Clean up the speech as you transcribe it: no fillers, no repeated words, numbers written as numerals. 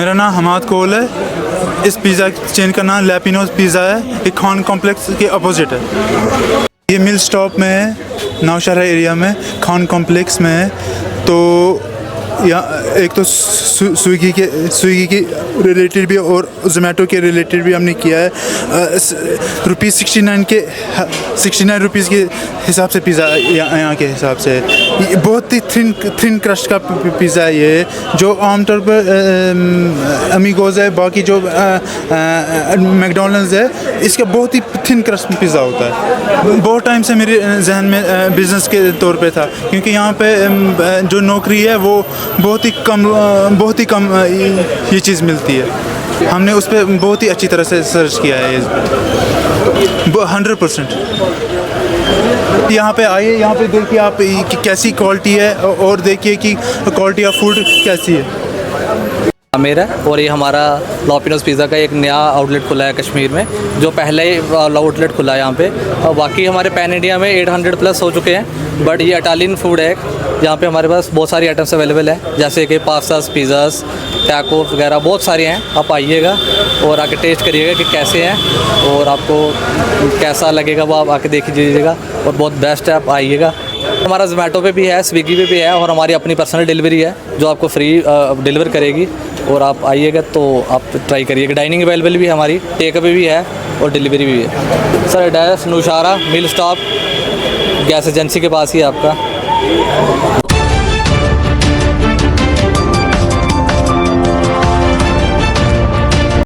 मेरा नाम हमाद कोल है। इस पिज़्ज़ा चेन का नाम लैपिनोज पिज़्ज़ा है। ये खान कॉम्प्लेक्स के अपोजिट है। ये मिल स्टॉप में है, नौशहरा एरिया में, खान कॉम्प्लेक्स में है। तो यहाँ एक तो स्विगी के रिलेटेड भी और जोमेटो के रिलेटेड भी हमने किया है। ₹69 रुपीज़ के हिसाब से पिज़्ज़ा यहाँ के हिसाब से ये बहुत ही थिन क्रस्ट का पिज़्ज़ा है ये, जो आमतौर पर अमीगोज़ है, बाकी जो मैकडॉनल्ड्स है, इसका बहुत ही थिन क्रस्ट पिज़्ज़ा होता है। बहुत टाइम से मेरे जहन में बिज़नेस के तौर पे था, क्योंकि यहाँ पे जो नौकरी है वो बहुत ही कम ये चीज़ मिलती है। हमने उस पर बहुत ही अच्छी तरह से सर्च किया है 100%। यहाँ पे आइए, यहाँ पे देखिए आप कि कैसी क्वालिटी है और देखिए कि क्वालिटी ऑफ फूड कैसी है। आमिर है और ये हमारा लैपिनोज पिज़्ज़ा का एक नया आउटलेट खुला है कश्मीर में, जो पहले ही आउटलेट खुला है यहाँ पे। और बाकी हमारे पैन इंडिया में 800 प्लस हो चुके हैं, बट ये इटालियन फूड है जहाँ पे हमारे पास बहुत सारी आइटम्स अवेलेबल है, जैसे कि पास्तास, पिज़्ज़ास, टैको वगैरह बहुत सारे हैं। आप आइएगा और आके टेस्ट करिएगा कि कैसे हैं और आपको कैसा लगेगा वो आप आके देख लीजिएगा, और बहुत बेस्ट है। आप आइएगा। हमारा जोमेटो पे भी है, स्विगी पे भी है, और हमारी अपनी पर्सनल डिलीवरी है जो आपको फ्री डिलीवर करेगी। और आप आइएगा तो आप ट्राई करिएगा। डाइनिंग अवेलेबल भी है हमारी, टेक अवे भी है और डिलीवरी भी है। सर एड्रेस नौशहरा मिल स्टॉप गैस एजेंसी के पास ही है आपका।